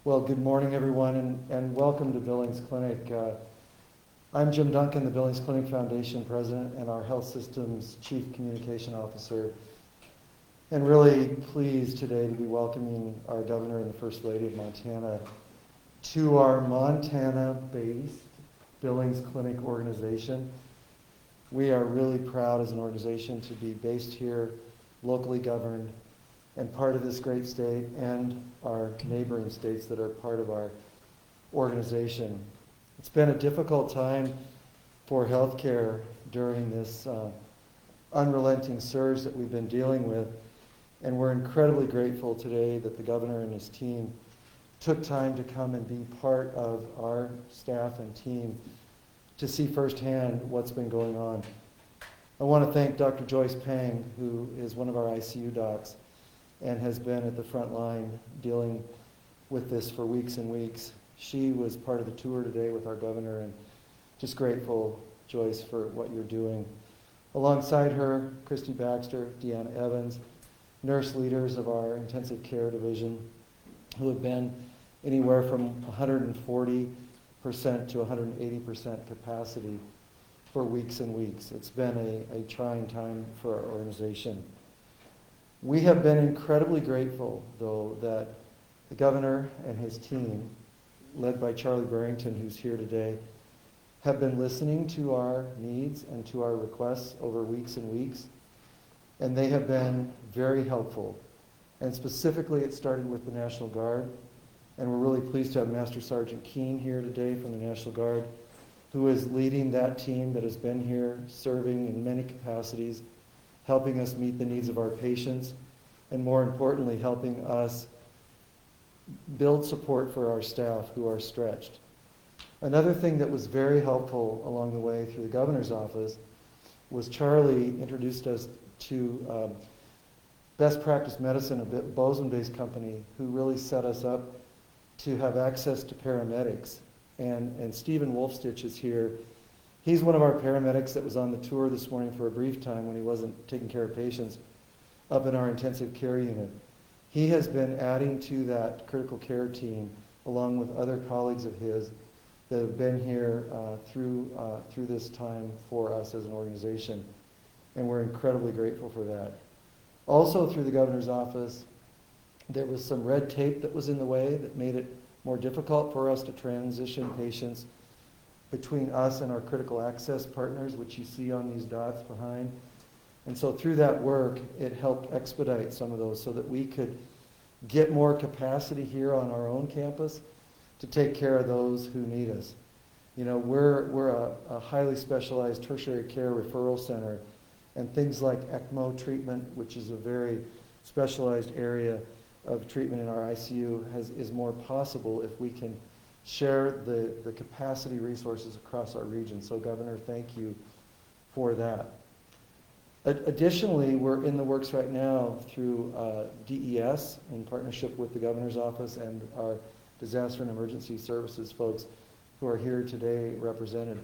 Well, good morning, everyone, and welcome to Billings Clinic. I'm Jim Duncan, the Billings Clinic Foundation President and our Health Systems Chief Communication Officer, and really pleased today to be welcoming our Governor and the First Lady of Montana to our Montana-based Billings Clinic organization. We are really proud as an organization to be based here, locally governed, and part of this great state and our neighboring states that are part of our organization. It's been a difficult time for healthcare during this unrelenting surge that we've been dealing with, and we're incredibly grateful today that the governor and his team took time to come and be part of our staff and team to see firsthand what's been going on. I want to thank Dr. Joyce Pang, who is one of our ICU docs and has been at the front line dealing with this for weeks and weeks. She was part of the tour today with our governor, and just grateful, Joyce, for what you're doing. Alongside her, Christy Baxter, Deanna Evans, nurse leaders of our intensive care division, who have been anywhere from 140% to 180% capacity for weeks and weeks. It's been a trying time for our organization. We have been incredibly grateful, though, that the governor and his team, led by Charlie Barrington, who's here today, have been listening to our needs and to our requests over weeks and weeks, and they have been very helpful. And specifically, it started with the National Guard, and we're really pleased to have Master Sergeant Keene here today from the National Guard, who is leading that team that has been here, serving in many capacities, helping us meet the needs of our patients, and more importantly, helping us build support for our staff who are stretched. Another thing that was very helpful along the way through the governor's office was Charlie introduced us to Best Practice Medicine, a Bozeman-based company, who really set us up to have access to paramedics. And Stephen Wolfstitch is here. He's one of our paramedics that was on the tour this morning for a brief time when he wasn't taking care of patients up in our intensive care unit. He has been adding to that critical care team along with other colleagues of his that have been here through this time for us as an organization, and we're incredibly grateful for that. Also through the governor's office, there was some red tape that was in the way that made it more difficult for us to transition patients between us and our critical access partners, which you see on these dots behind. And so through that work, it helped expedite some of those so that we could get more capacity here on our own campus to take care of those who need us. You know, we're a highly specialized tertiary care referral center, and things like ECMO treatment, which is a very specialized area of treatment in our ICU, is more possible if we can share the capacity resources across our region. So Governor, thank you for that. Additionally, we're in the works right now through DES in partnership with the governor's office and our disaster and emergency services folks who are here today represented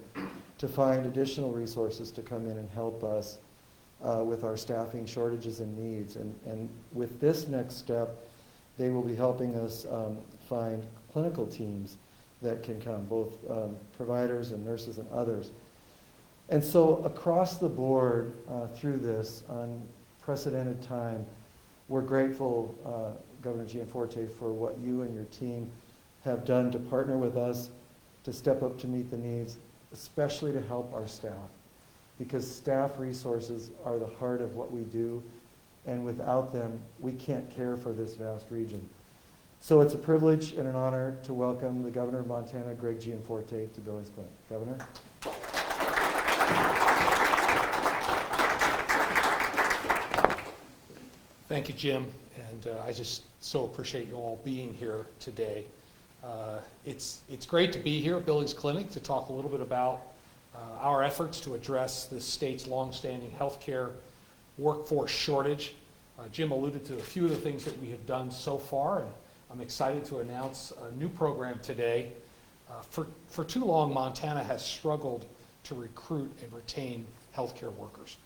to find additional resources to come in and help us with our staffing shortages and needs. And with this next step, they will be helping us find clinical teams that can come, both providers and nurses and others. And so across the board through this unprecedented time, we're grateful, Governor Gianforte, for what you and your team have done to partner with us to step up to meet the needs, especially to help our staff, because staff resources are the heart of what we do, and without them, we can't care for this vast region. So it's a privilege and an honor to welcome the Governor of Montana, Greg Gianforte, to Billings Clinic. Governor. Thank you, Jim, and I just so appreciate you all being here today. It's great to be here at Billings Clinic to talk a little bit about our efforts to address the state's longstanding healthcare workforce shortage. Jim alluded to a few of the things that we have done so far, and I'm excited to announce a new program today. For too long, Montana has struggled to recruit and retain healthcare workers.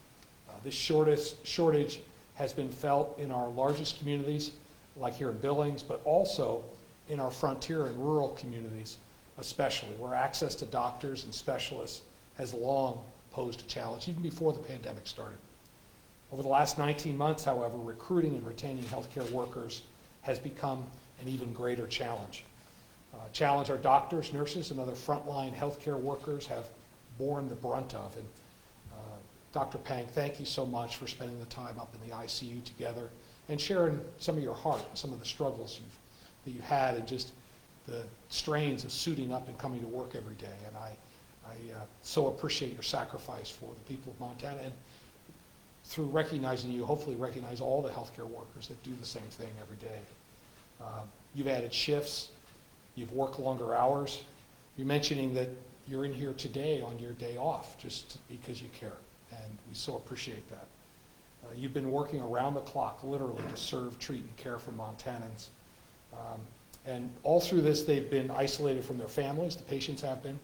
This shortage has been felt in our largest communities, like here in Billings, but also in our frontier and rural communities especially, where access to doctors and specialists has long posed a challenge, even before the pandemic started. Over the last 19 months, however, recruiting and retaining healthcare workers has become an even greater challenge. Challenge our doctors, nurses, and other frontline healthcare workers have borne the brunt of. And Dr. Pang, thank you so much for spending the time up in the ICU together and sharing some of your heart and some of the struggles that you had and just the strains of suiting up and coming to work every day. And I so appreciate your sacrifice for the people of Montana, and through recognizing you, hopefully recognize all the healthcare workers that do the same thing every day. You've added shifts, you've worked longer hours. You're mentioning that you're in here today on your day off just because you care, and we so appreciate that. You've been working around the clock, literally, to serve, treat, and care for Montanans. And all through this, they've been isolated from their families, the patients have been,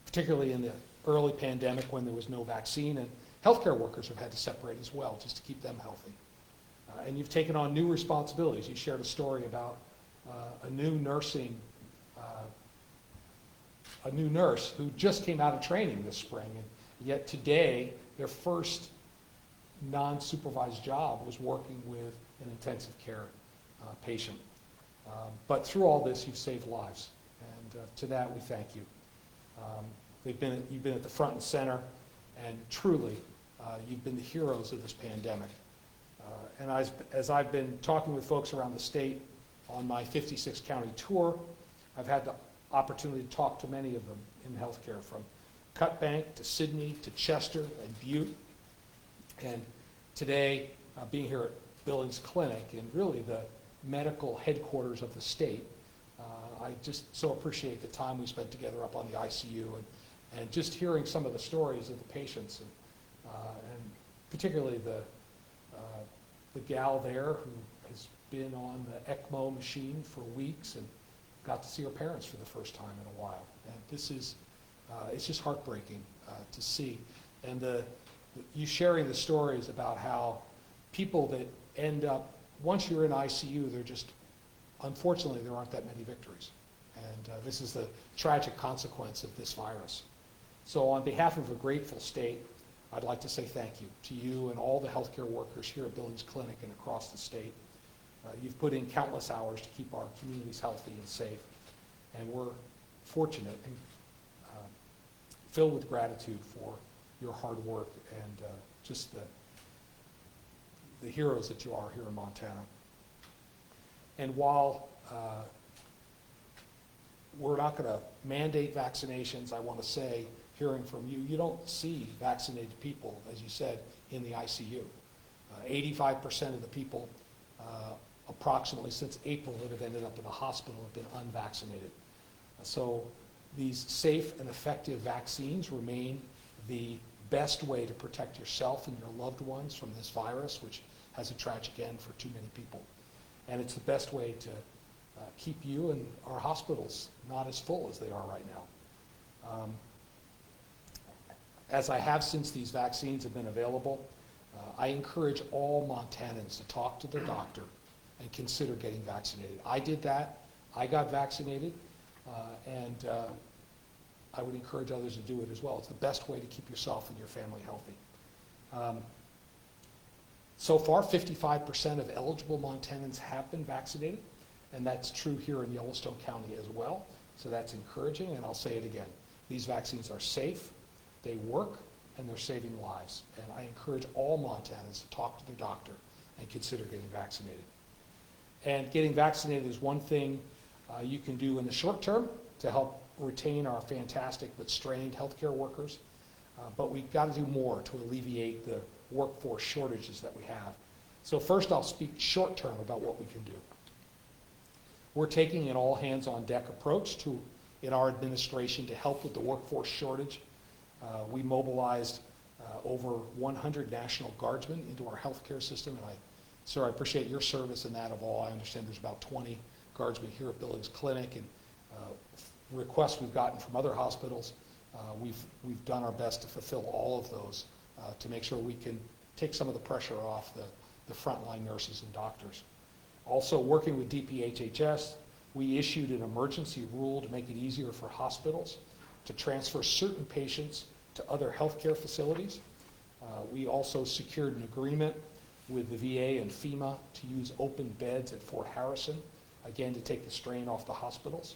particularly in the early pandemic when there was no vaccine, and healthcare workers have had to separate as well just to keep them healthy. And you've taken on new responsibilities. You shared a story about a new nurse who just came out of training this spring, and yet today their first non-supervised job was working with an intensive care patient. But through all this, you've saved lives, and to that we thank you. You've been at the front and center, and truly, you've been the heroes of this pandemic. And as I've been talking with folks around the state on my 56 county tour, I've had the opportunity to talk to many of them in healthcare, from Cutbank to Sydney to Chester and Butte. And today, being here at Billings Clinic and really the medical headquarters of the state, I just so appreciate the time we spent together up on the ICU and just hearing some of the stories of the patients, and particularly the gal there who has been on the ECMO machine for weeks and got to see her parents for the first time in a while. And this is, it's just heartbreaking to see. And you sharing the stories about how people that end up, once you're in ICU, they're just, unfortunately, there aren't that many victories. And this is the tragic consequence of this virus. So on behalf of a grateful state, I'd like to say thank you to you and all the healthcare workers here at Billings Clinic and across the state. You've put in countless hours to keep our communities healthy and safe. And we're fortunate and filled with gratitude for your hard work and just the heroes that you are here in Montana. And while we're not going to mandate vaccinations, I want to say, hearing from you, you don't see vaccinated people, as you said, in the ICU. 85% of the people approximately since April that have ended up in the hospital have been unvaccinated. So these safe and effective vaccines remain the best way to protect yourself and your loved ones from this virus, which has a tragic end for too many people. And it's the best way to keep you and our hospitals not as full as they are right now. As I have since these vaccines have been available, I encourage all Montanans to talk to their doctor and consider getting vaccinated. I did that. I got vaccinated, and I would encourage others to do it as well. It's the best way to keep yourself and your family healthy. So far, 55% of eligible Montanans have been vaccinated, and that's true here in Yellowstone County as well. So that's encouraging, and I'll say it again. These vaccines are safe, they work, and they're saving lives. And I encourage all Montanans to talk to their doctor and consider getting vaccinated. And getting vaccinated is one thing you can do in the short term to help retain our fantastic but strained healthcare workers. But we've got to do more to alleviate the workforce shortages that we have. So first I'll speak short term about what we can do. We're taking an all hands on deck approach in our administration to help with the workforce shortage. We mobilized over 100 National Guardsmen into our healthcare system, and sir, I appreciate your service in that of all. I understand there's about 20 Guardsmen here at Billings Clinic, and requests we've gotten from other hospitals. We've done our best to fulfill all of those to make sure we can take some of the pressure off the frontline nurses and doctors. Also, working with DPHHS, we issued an emergency rule to make it easier for hospitals to transfer certain patients to other healthcare facilities. We also secured an agreement with the VA and FEMA to use open beds at Fort Harrison, again, to take the strain off the hospitals.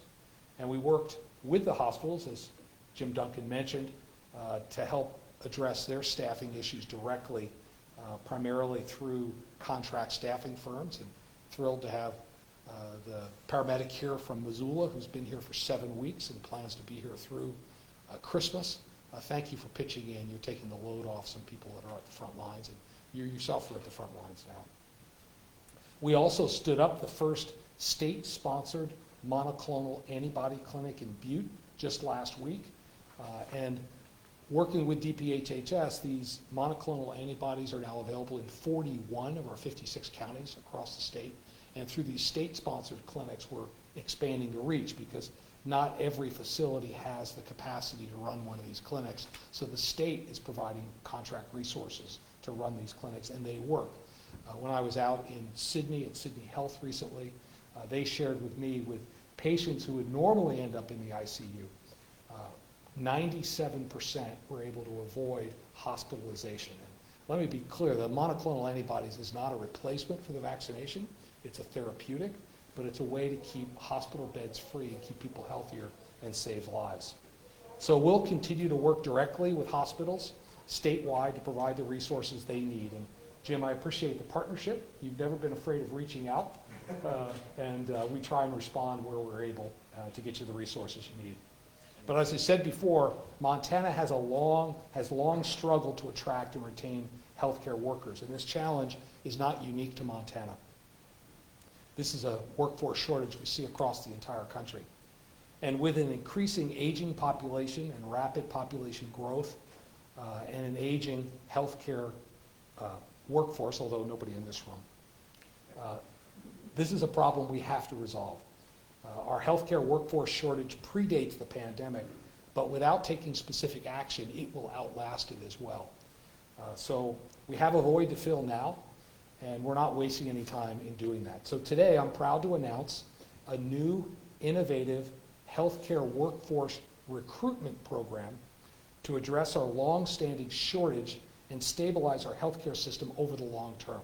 And we worked with the hospitals, as Jim Duncan mentioned, to help address their staffing issues directly, primarily through contract staffing firms. And thrilled to have the paramedic here from Missoula, who's been here for 7 weeks and plans to be here through Christmas. Thank you for pitching in. You're taking the load off some people that are at the front lines, and you yourself are at the front lines now. We also stood up the first state-sponsored monoclonal antibody clinic in Butte just last week. And working with DPHHS, these monoclonal antibodies are now available in 41 of our 56 counties across the state. And through these state-sponsored clinics, we're expanding the reach because not every facility has the capacity to run one of these clinics. So the state is providing contract resources to run these clinics, and they work. When I was out in Sydney at Sydney Health recently, they shared with me with patients who would normally end up in the ICU, 97% were able to avoid hospitalization. And let me be clear, the monoclonal antibodies is not a replacement for the vaccination. It's a therapeutic, but it's a way to keep hospital beds free and keep people healthier and save lives. So we'll continue to work directly with hospitals statewide to provide the resources they need. And Jim, I appreciate the partnership. You've never been afraid of reaching out, and we try and respond where we're able to get you the resources you need. But as I said before, Montana has long struggled to attract and retain healthcare workers, and this challenge is not unique to Montana. This is a workforce shortage we see across the entire country. And with an increasing aging population and rapid population growth and an aging healthcare workforce, although nobody in this room, this is a problem we have to resolve. Our healthcare workforce shortage predates the pandemic, but without taking specific action, it will outlast it as well. So we have a void to fill now, and we're not wasting any time in doing that. So today, I'm proud to announce a new, innovative healthcare workforce recruitment program to address our long-standing shortage and stabilize our healthcare system over the long term.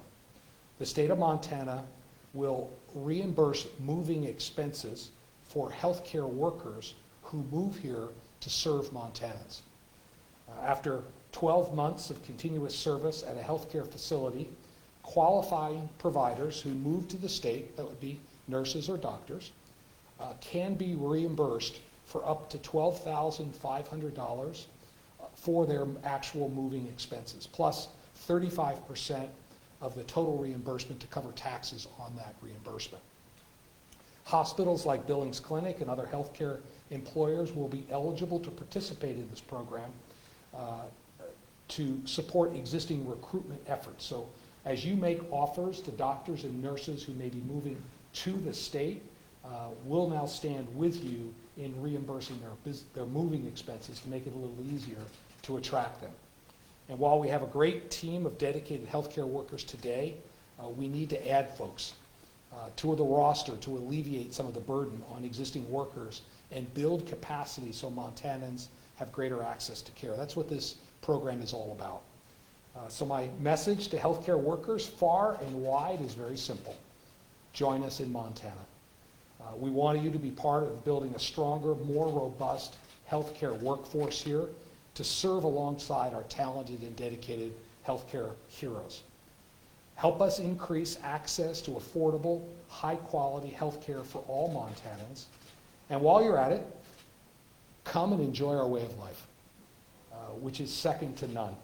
The state of Montana will reimburse moving expenses for healthcare workers who move here to serve Montanans. After 12 months of continuous service at a healthcare facility, qualifying providers who move to the state, that would be nurses or doctors, can be reimbursed for up to $12,500 for their actual moving expenses, plus 35% of the total reimbursement to cover taxes on that reimbursement. Hospitals like Billings Clinic and other healthcare employers will be eligible to participate in this program to support existing recruitment efforts. So as you make offers to doctors and nurses who may be moving to the state, we'll now stand with you in reimbursing their moving expenses to make it a little easier to attract them. And while we have a great team of dedicated healthcare workers today, we need to add folks to the roster to alleviate some of the burden on existing workers and build capacity so Montanans have greater access to care. That's what this program is all about. So my message to healthcare workers far and wide is very simple. Join us in Montana. We want you to be part of building a stronger, more robust healthcare workforce here to serve alongside our talented and dedicated healthcare heroes. Help us increase access to affordable, high-quality healthcare for all Montanans. And while you're at it, come and enjoy our way of life, which is second to none.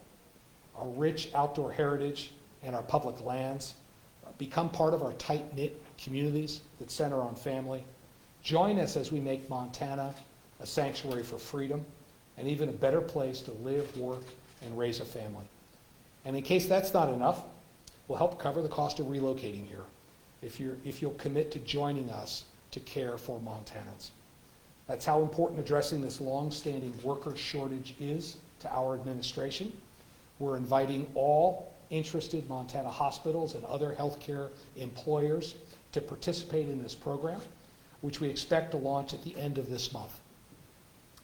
Our rich outdoor heritage and our public lands. Become part of our tight-knit communities that center on family. Join us as we make Montana a sanctuary for freedom and even a better place to live, work, and raise a family. And in case that's not enough, we'll help cover the cost of relocating here if you'll commit to joining us to care for Montanans. That's how important addressing this long-standing worker shortage is to our administration. We're inviting all interested Montana hospitals and other healthcare employers to participate in this program, which we expect to launch at the end of this month.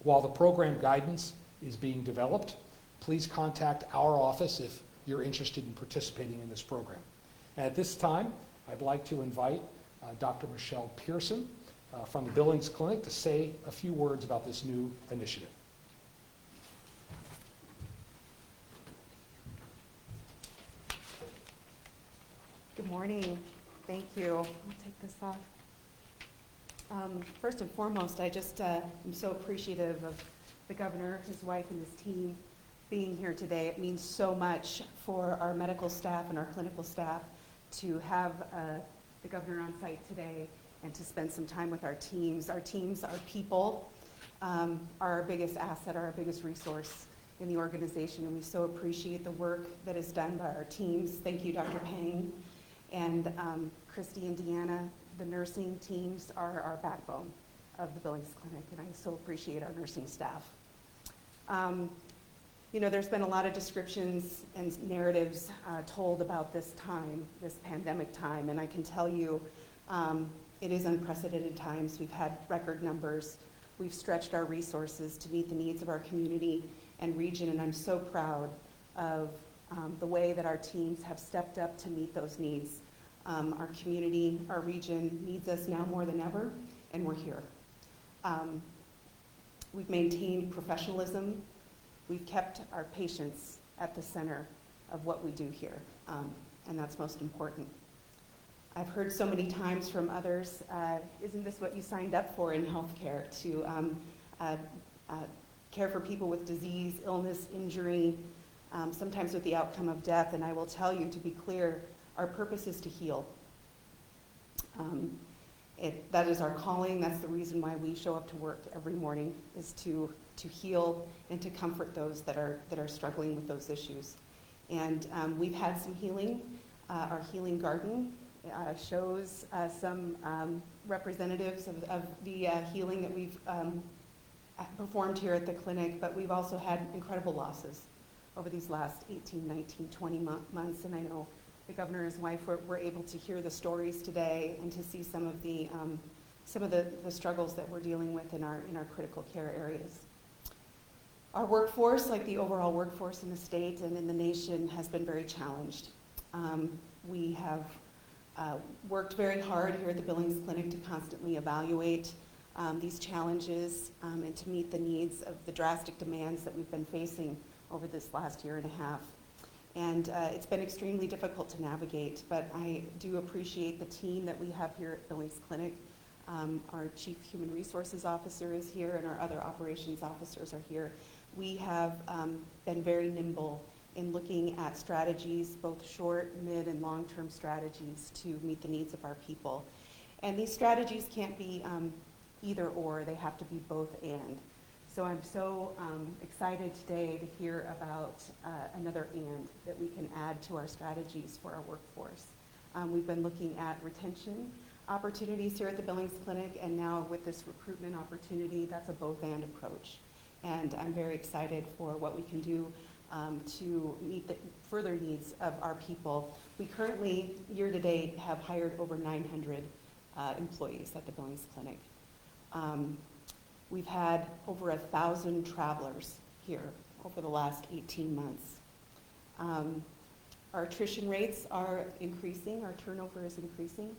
While the program guidance is being developed, please contact our office if you're interested in participating in this program. And at this time, I'd like to invite Dr. Michelle Pearson from the Billings Clinic to say a few words about this new initiative. Good morning. Thank you. I'll take this off. First and foremost, I just am so appreciative of the governor, his wife, and his team being here today. It means so much for our medical staff and our clinical staff to have the governor on site today and to spend some time with our teams. Our teams, our people, are our biggest asset, our biggest resource in the organization, and we so appreciate the work that is done by our teams. Thank you, Dr. Pang. And Christy and Deanna, the nursing teams are our backbone of the Billings Clinic, and I so appreciate our nursing staff. You know, there's been a lot of descriptions and narratives told about this time, this pandemic time, and I can tell you it is unprecedented times. We've had record numbers. We've stretched our resources to meet the needs of our community and region, and I'm so proud of the way that our teams have stepped up to meet those needs. Our community, our region needs us now more than ever, and we're here. We've maintained professionalism. We've kept our patients at the center of what we do here, and that's most important. I've heard so many times from others, isn't this what you signed up for in healthcare, to care for people with disease, illness, injury, sometimes with the outcome of death? And I will tell you, to be clear, our purpose is to heal. That is our calling. That's the reason why we show up to work every morning, is to heal and to comfort those that are struggling with those issues. And we've had some healing. Our healing garden shows some representatives of the healing that we've performed here at the clinic, but we've also had incredible losses over these last 18, 19, 20 months, and I know the governor and his wife were able to hear the stories today and to see some of the struggles that we're dealing with in our critical care areas. Our workforce, like the overall workforce in the state and in the nation, has been very challenged. We have worked very hard here at the Billings Clinic to constantly evaluate these challenges and to meet the needs of the drastic demands that we've been facing over this last year and a half. And it's been extremely difficult to navigate, but I do appreciate the team that we have here at Billings Clinic. Our Chief Human Resources Officer is here, and our other operations officers are here. We have been very nimble in looking at strategies, both short, mid, and long-term strategies to meet the needs of our people. And these strategies can't be either or, they have to be both and. So I'm so excited today to hear about another and that we can add to our strategies for our workforce. We've been looking at retention opportunities here at the Billings Clinic, and now with this recruitment opportunity, that's a both and approach. And I'm very excited for what we can do to meet the further needs of our people. We currently, year to date, have hired over 900 employees at the Billings Clinic. We've had over 1,000 travelers here over the last 18 months. Our attrition rates are increasing, our turnover is increasing.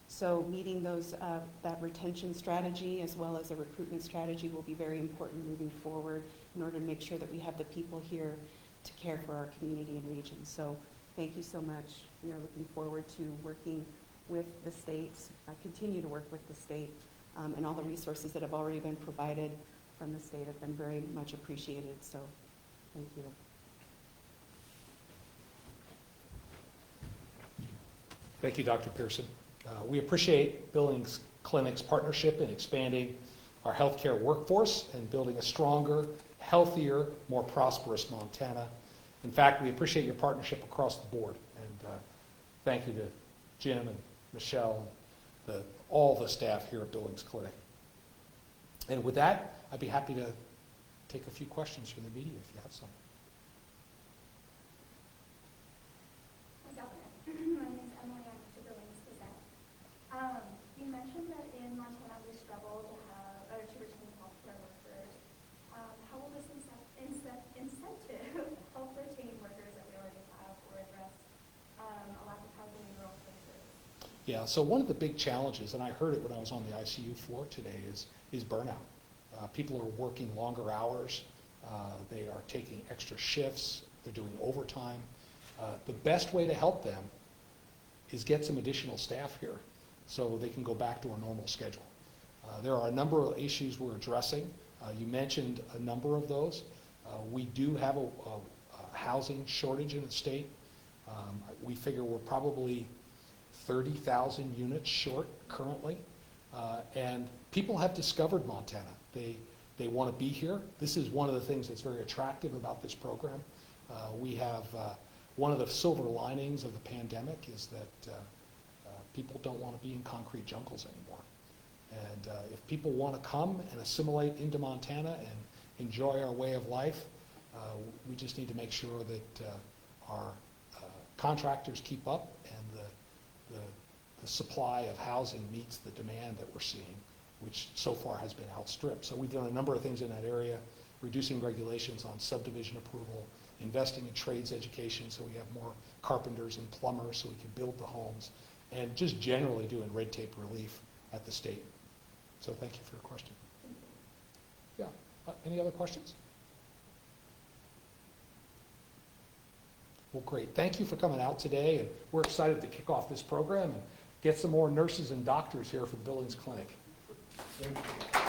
So meeting those, that retention strategy as well as a recruitment strategy will be very important moving forward in order to make sure that we have the people here to care for our community and region. So thank you so much. We are looking forward to working with the state, continue to work with the state, and all the resources that have already been provided from the state have been very much appreciated. So thank you. Thank you, Dr. Pearson. We appreciate Billings Clinic's partnership in expanding our healthcare workforce and building a stronger, healthier, more prosperous Montana. In fact, we appreciate your partnership across the board. And thank you to Jim and Michelle, all the staff here at Billings Clinic. And with that, I'd be happy to take a few questions from the media if you have some. My name is Emily. I'm with the Billings Gazette. Yeah, so one of the big challenges, and I heard it when I was on the ICU floor today, is burnout. People are working longer hours, they are taking extra shifts, they're doing overtime. The best way to help them is get some additional staff here so they can go back to a normal schedule. There are a number of issues we're addressing. You mentioned a number of those. We do have a housing shortage in the state. We figure we're probably 30,000 units short currently. And people have discovered Montana. They want to be here. This is one of the things that's very attractive about this program. We have one of the silver linings of the pandemic is that people don't want to be in concrete jungles anymore. And if people want to come and assimilate into Montana and enjoy our way of life, we just need to make sure that our contractors keep up and the supply of housing meets the demand that we're seeing, which so far has been outstripped. So we've done a number of things in that area, reducing regulations on subdivision approval, investing in trades education so we have more carpenters and plumbers so we can build the homes, and just generally doing red tape relief at the state. So thank you for your question. Yeah, any other questions? Well, great. Thank you for coming out today, and we're excited to kick off this program and get some more nurses and doctors here for the Billings Clinic. Thank you.